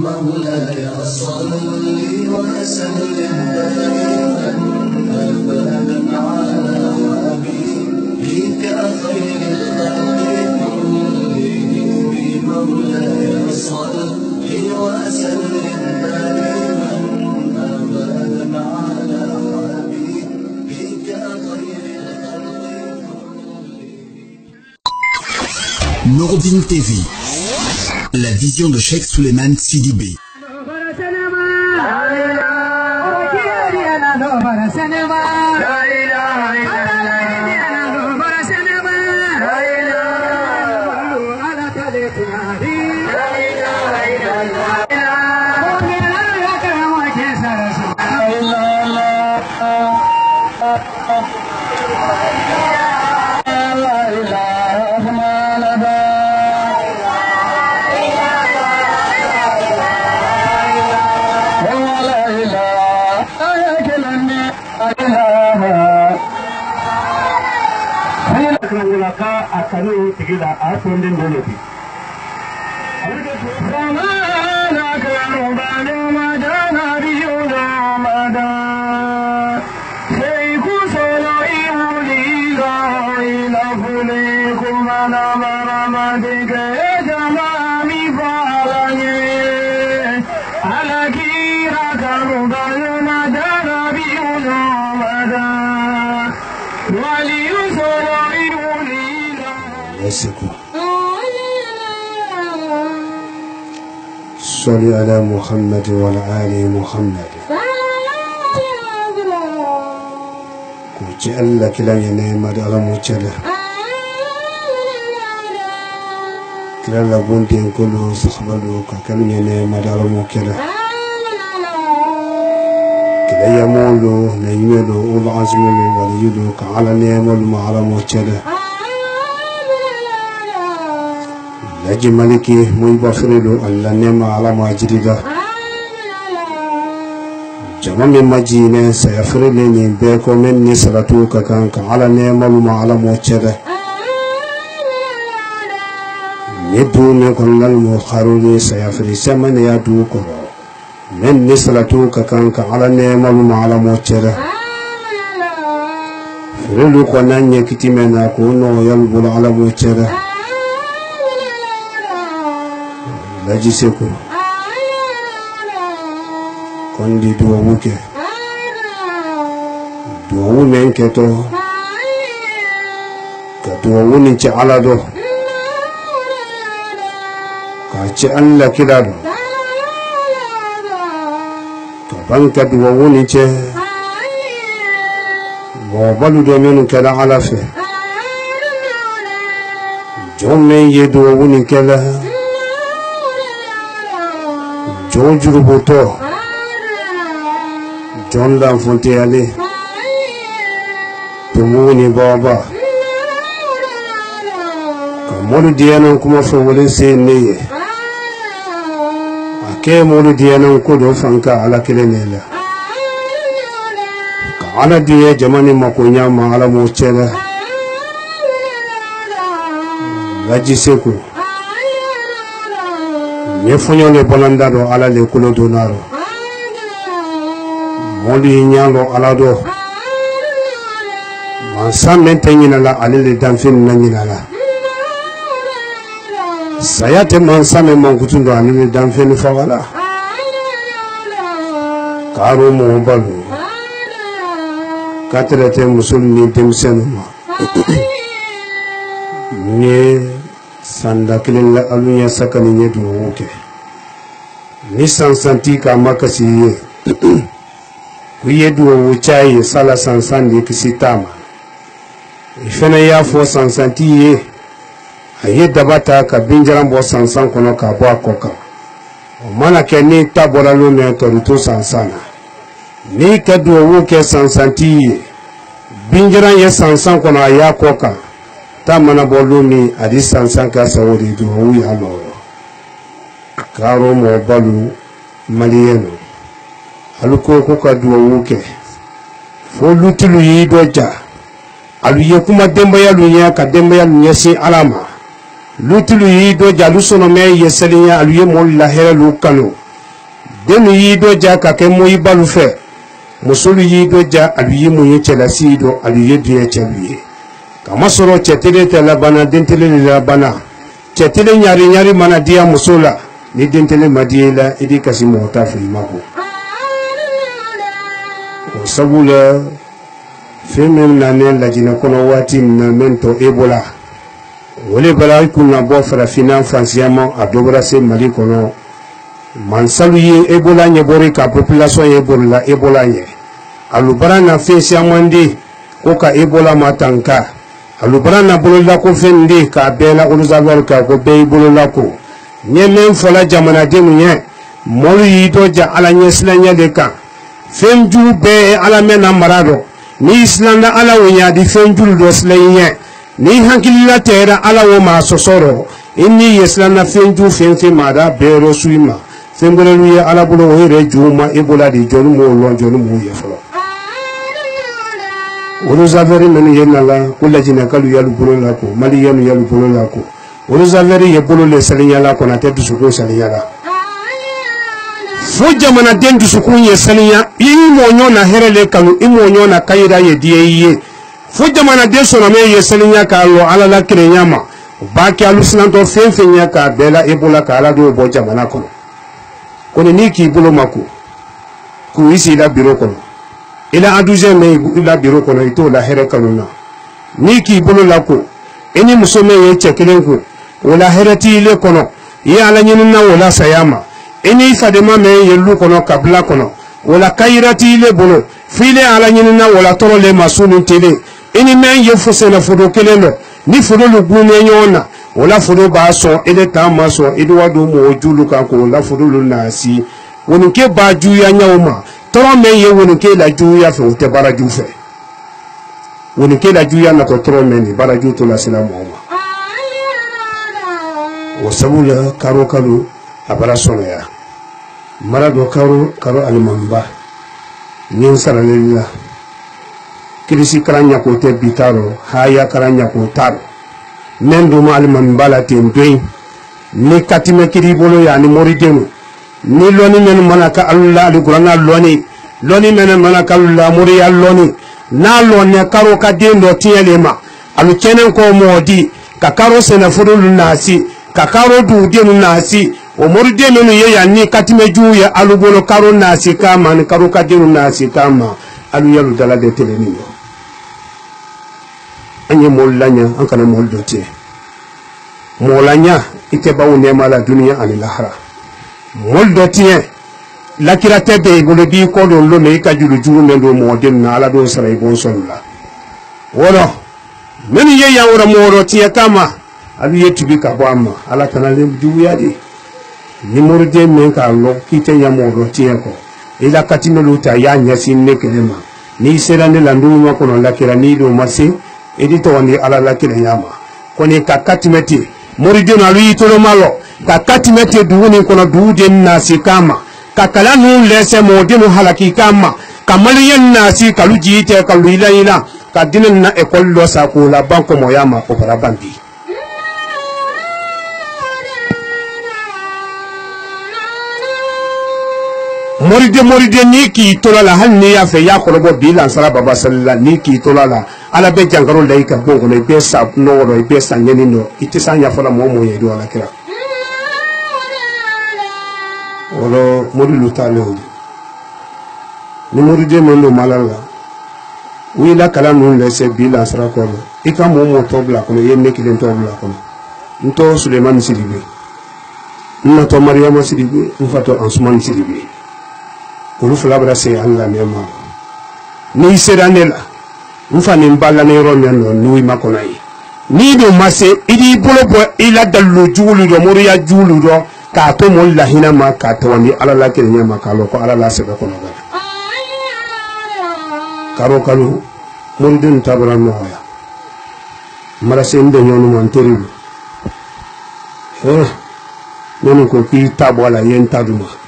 مولاي صل وسلم دائما أبدا على حبيبك خير الخلق كلهم مولاي صل وسلم دائما أبدا على حبيبك خير الخلق كلهم. Nouroudine TV, la vision de Cheikh Souleymane Sidibé. Akanu tigila asondin dolobi Ramana karubana madana biyuna madan Sheikhu solo ihuliga ila fule kumana maramadike jamami falanye Alakira karubana madana biyuna madan Waliyu solo صل على محمد وعلى آل محمد كوجي الله كلا ينام على موجله كلا لبونتين كله صحبه كلا ينام على موكله كلا يمولو نيملو والعزملو وليدو كعلى نيملو على موجله Laji maliki muy bafredo alla nema ala majidida jama min majine sayafrele ni be ko men ni salatu ka kan ka ala nema ma ala mochede ni dune kon ngal mo kharuni sayafri samane ya du ko men ni salatu ka kan ka ala nema ma ala mochede frelu ko nanye kitimena ko no yalbul ala mochede Laji seko kondi duwa wuke duwa wumen keto ka duwa wuni ci ala do ka ci Allah kira do ka banka duwa wuni ce mo balu do men kala ala fe jomme ye duwa wuni kala John Juruboto John Lanfonte Ale Tumuni Baba Kamolu Diana kuma fawale se neye Ake molu Diana kodo fanka ala kelenela Ka ala diye jamani makonya ma ala mochela Laji seku Nefonyo le bolanda do ala le kulo donaro Moli nyalo ala do Mansa mentenyina la ale le danfin nanyina la Sayate mansa me mankutundo ale le danfin fawala Karo mo balu Katrete musulni temsenuma Nye sanda kilin la alunya sakani nye duwoke ni sansanti ka makasi ye kuye duwo chaye sala sansandi kisitama ifena ya fo sansanti ye aye dabata ka binjaran bo sansan kono ka bo akoka mana ke ni tabora lo me to sansana ni ka duwo ke sansanti ye binjaran ye sansan kono aya koka tamana bolumi adi sansan ka sawori do wi alo karo mo balu maliyeno aluko ko ka do wuke fo lutilu yi doja alu ye kuma demba ya lu nya ka demba ya lu nyasi alama lutulu yi do ja lusono me yesalinya aluye mol la hera lu kanu denu yi do ja ka ke moyi balu fe musulu yi do ja aluye moyi chelasi do aluye duye cheluye kama soro chetele tela bana dentele la bana chetele nyari mana dia musula ni dentele madiela idi kasi mota fi mako o sabula femem nanen la jina kono wati na mento ebola wole bala kunna bo farafina fancièrement a dobra se mali kono mansalu ye ebola nyebori ka population ye borla ebola ye alubara na fesi amandi ko ka ebola matanka alubara na bolola ko fendi ka bela uluzavar ka ko be bolola ko nyemen fola jamana demu ye molu yido ja ala nyeslanya de ka femju be ala mena marado ni islanda ala wonya di femju do slanye ni hankilila tera ala wo ma sosoro inni yeslanda femju femfe mada bero suima fembelu ye ala bulo wo re juma ebola di jonu mo lo jonu mo ye folo uruzaveri men ye nala kula jina kalu yalu bulo la ko mali yanu yalu bulo la ko uruzaveri ye bulo le salinya la ko na te dusuko salinya la fo jamana den dusuko ye salinya imo nyona herele kalu imo nyona kayira ye die fo jamana den sona me ye salinya ka lo ala la krenyama ba ki alusinanto fenfenya ka bela ebola ka ala do bo jamana ko kone ni ki bulo mako ku isi la biro kono ila aduze me ila biro kono ito la here kanuna ni ki bulo lako eni musome ye chekelenko wala herati ile kono ye ala nyinna wala sayama eni fadema me ye lu kono kabla kono wala kairati ile bulo file ala nyinna wala toro le masunu tele eni men ye fose na fodo kelelo ni fodo lu gune nyona wala fodo ba so ele tama so edwado mo julu ka ko la fodo lu nasi woni ke ba ju ya nyawma toro men ye woni ke la ju ya fe te baraju fe woni ke la ju ya na to toro men ni baraju to la sila mo wa sabula karo kalu abara sono ya marado karo alimamba nin saralilla kirisi karanya ko te bitaro haya karanya ko taro nendo malman balate ndoi ni katime kiri bolo ya ni moridenu ni loni men manaka Allah ali qur'ana loni men manaka Allah moriya loni na loni karo ka dendo tielema alu kenen ko modi ka karo sena fudul nasi ka karo du denu nasi o moridenu ye ya ni katime ju ya alu bolo karo nasi kama ni karo ka denu nasi kama alu yalu dala de teleni anye molanya ankana moldote molanya itebawu nema la dunia ani lahara moldote lakira tebe golobi ko do lo me ka julu julu mendo model na ala do sara ibon sonla wolo men ye ya wora moro tie kama abi yetubi ka bama ala tanale juya di ni morde men ka lo kite ya moro tie ko ila katino luta ya nyasi nekelema ni serane landu ma kono lakira ni do masi edito wandi ala la kile nyama koni kakati meti moridio na lui tolo malo kakati meti duuni kono duuje nasi kama kakala nu lese modinu halaki kama kamali yen nasi kalu jiite kalu ila kadina na ekol lo sa ko la banko moyama ko para bandi moride ni ki tola la hal ni ya fe ya ko bo bilan sala baba sallallahu ni ki tola la ala be jangaro lay ka bongo le be sa no ro be sa nyeni no itisa nya fola mo ye do ala kira olo morilu talo ni moride mo no malala wi la kala no le se bilan sala ko ika mo tobla ko ye neki den tobla ko nto Suleiman Sidibe nto Mariama Sidibe nfato Ansman Sidibe ulu fulabra se Allah nema ni seranela mfani mbala ne romendo ni makonai ni do mase idi bolobo ila dallu julu do moriya julu do ka to mol la hina ma ka to ni ala la kenya ma ka lo ko ala la se ko no karo kalo mundin tabra no ya mara se inde nyonu man teribu nonu ko ki tabwala yen taduma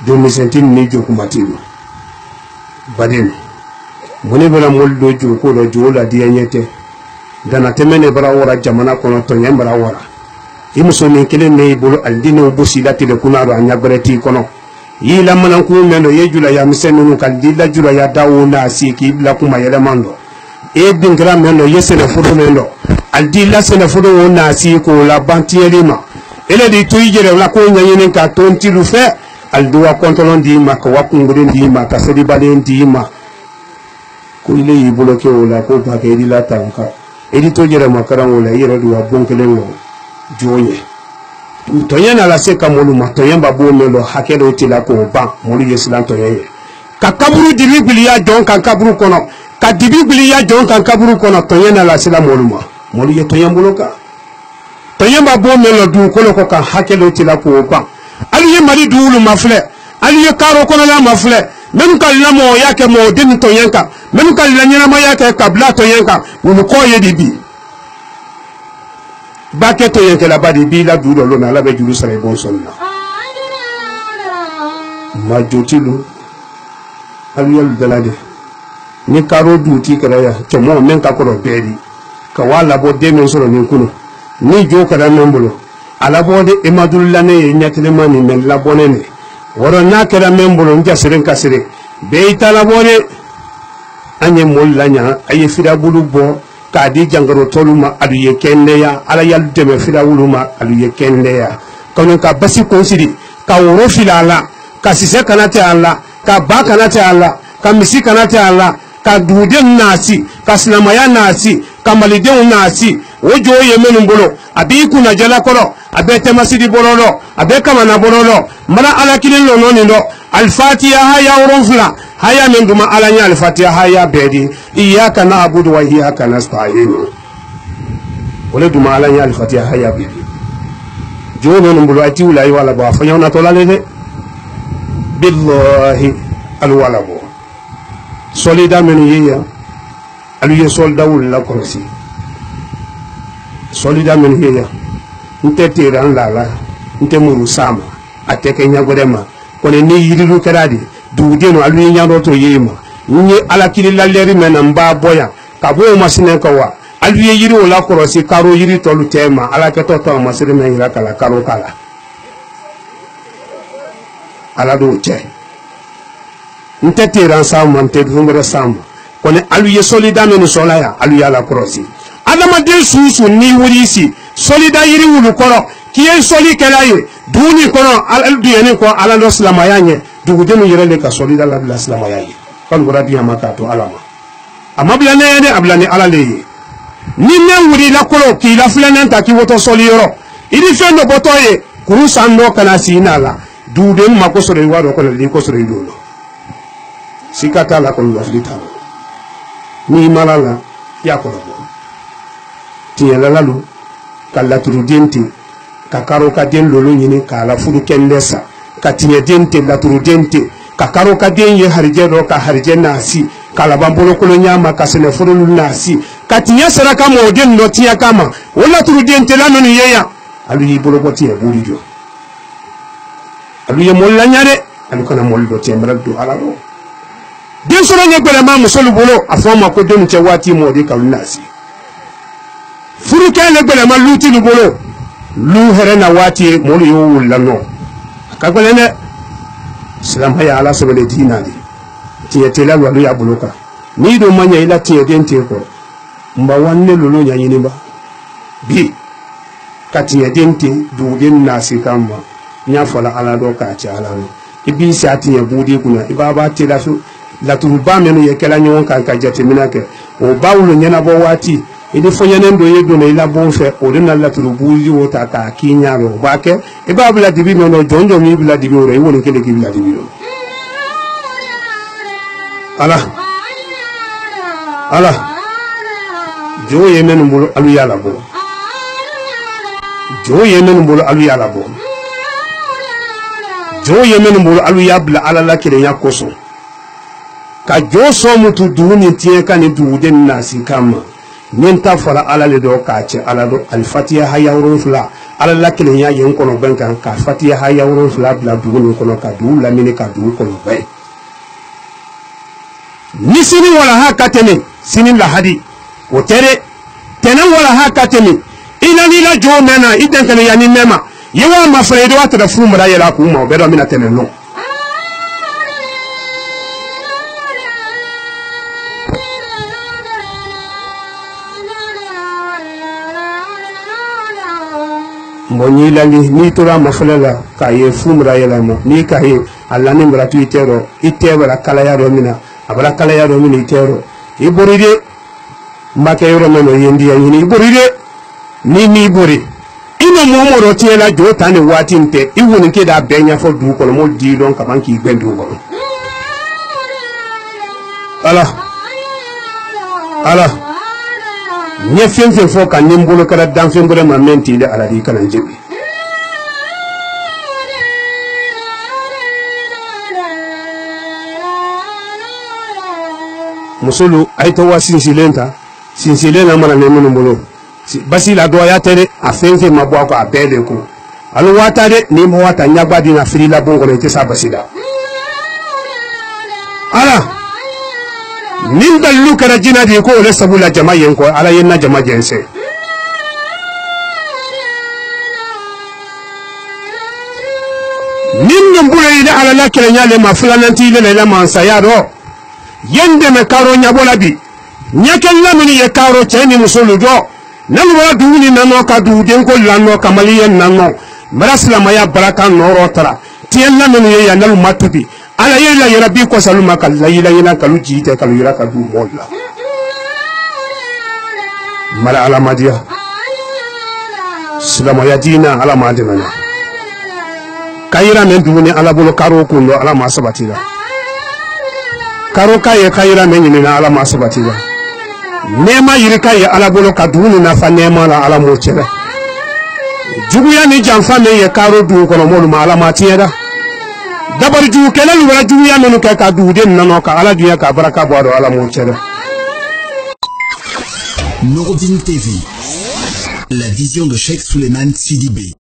do mi sentin ni joku matino baden moni bela moldo joku do jola di anyete dana temene bara wora jamana kono to nyambara wora i muso nin kelen ne bolo aldine bosi la tele kunaro anya bereti kono yi la manan ku mendo ye jula ya misenu kan dilla jula ya dawo na si ki bla kuma yele mando e dingra mendo ye sene fudo mendo aldilla sene fudo na si ko la bantieri ma ele di tuyjere la ko nyanyene ka tonti lu fe alduwa kontrolon di ma ko wakungurin di ma ka sedi balen di ma ko ile yi bloqué wala ko ba ke di la tanka edi tuyjere makaran wala yero duwa bonkelengo joye toyena la se kamolu ma toyemba bo melo hakelo tila ko ba molu yeslan toyeye ka kaburu dibi biliya jon kan kaburu kono ka dibi biliya jon kan kaburu kono toyena la sila molu ma molu ye toyembulo ka toyemba bo melo du ko ko kan hakelo tila ko ba ali ye mari duulu mafle ali ye karo kono la mafle même kal la mo yake mo den toyenka même kal la nyana ma yake kabla toyenka wulu ko ye dibi baketo yenke la badi bi la dulo lo na la be julu sare bon sonna ma jotilu aliyal dalade ni karo duti kala ya tomo men ka ko bedi ka wala bo de men soro nin kuno ni jo kala men bolo ala bo de emadul lane nyatele mani men la bonene woro na kala men bolo nja siren kasire be itala bone anye mollanya aye fida bulu bo ka di jangaro toluma adu ye kende ya ala yal deme fila wuluma adu ye kende ya kono ka basi konsidi ka woro filala ka sise kanate alla ka ba kanate alla ka misi kanate alla ka duden nasi ka silamaya nasi ka maliden nasi wojo ye menum bolo abi kuna jala kolo abe temasidi bololo abe kamana bololo mara ala kilin lo noni do al-fatiha ya urufla haya min duma alanya al-fatiha haya bedi iyyaka na'budu wa iyyaka nasta'in wala duma alanya al-fatiha haya bedi jono mbulu ati wala wala ba fa nyona to lale de billahi al-wala bo solida men yiya alu ye solda wala korsi solida men yiya nte tiran lala nte muru sama ateke nyagorema kone ni yiriru keradi dugeno alu nyando to yema ni ala kilila leri menam ba boya kabo masine kawa alu yiri wala korosi karo yiri tolu tema ala ke to masire men ira kala karo kala ala do che nte tiran sama nte ngore sama kone alu ye solida men solaya alu yala korosi adama de susu ni wurisi solida yiri wulu koro kiye soli kelaye duni kono al duyene ko ala do islamaya nye dugudenu yirele ka solida la bila islamaya ye kan gora biya maka to alama amma bila ne ablane ala leye ni ne wuri la kolo ki la flenen ta ki woto soli yoro idi fendo botoye kuru sando kana sinala duden mako sore wado ko le ko sore dolo sikata la ko lo flita ni malala ya ko tiela lalu kala turu denti ka karo ka den lolo nyini ka la furu kendesa ka tiye dente la turu dente ka karo ka den ye harje do ka harje nasi kala bambolo ko nyama ka sene furu nasi ka tiye saraka mo den no tiya kama wala turu dente la non yeya alu yi bolo boti e buri jo alu ye molla nyade alu kana mollo tembra do ala ro den soro nyebere ma musolu bolo afoma ko den che wati mo de kalu nasi furu kele gbele ma luti ni bolo lu here na wati molu yo wulano ka gbele ne islam haya ala sabale dina di tiye tela lu ya buluka ni do manya ila tiye dente ko mba wanne lulu nya yini ba bi ka tiye dente du den nasi kamba nya fola ala do ka cha ala no ibi sa tiye budi kuna ibaba tela su la turuba menu ye kala nyon kan ka jate minake o bawlo nyana bo wati idi fonyane ndo yedo na ila bonfe o dina la turubuji wota ka kinyaro bake e babula dibi no jonjo mi bila dibi o re woni kele ki bila dibi ala jo yemen mbolo alu yala bo jo yemen mbolo alu yala bo jo yemen mbolo alu yabla ala la kele yakoso ka jo so mutu duni tie kan duude nasi kama nenta fala ala le do ka che ala do al-fatiha hayawrun fula ala la kelen ya yen kono bankan ka fatiha hayawrun fula bla duuni kono ka du la mini ka du kono bay ni sini wala ha katene sini la hadi o tere tenen wala ha katene la jo mena iden kan ya ni mema yewa ma fredo atra fu mara yela ku mo be do mina teneno mbonyi lali ni tora mafala ka ye fu mara yela mo ni ka ye alla ni mara tu itero itebara kala ya do mina abara kala ya do mina itero iboride mbake yoro meno yendi ya yini iboride ni bori ino momoro tiela jota ni wati nte iwuni ke da benya fo du ko mo di don ka banki gbendu ko ala nye fenfe fo kan nimbolo kala dan fembole ma menti de ala di kana jibi musulu aito wasin silenta sinsilena mara ne mun bolo basi la doya tere a fenfe mabwa ko abele ko alu wata de ni mo wata nyagba di na firi la bongo ne tesa basida ala nin dallu kana jina di ko le sabula jama yen ko ala yenna jama jense nin ngambule ida ala la kele nyale ma fulananti le la mansa ya do yende me karo nyabola bi nyakel la mini ye karo cheni musulu do nanu wala duuni nano ka du den ko lanno kamaliyen nano marasla maya baraka noro tara tiyen la mini ye ya nalu matubi ala ye la yarabi ko saluma kal la yila kalu jite kalu yira ka du molla mala ala madia silama ya dina ala madina na kayira men duuni ala bolo karo ko no ala masabatira karo kaye kayira men ni na ala masabatira nema yirika ye ala bolo ka duuni na fa nema la ala mo chere juguya ni janfa me ye karo du ko no molu ma ala ma tieda dabar ju kelal wala juguya no ka du den nano ka ala duya ka baraka bo ala mo chere. Nouroudine TV, la vision de Cheikh Souleymane Sidibé.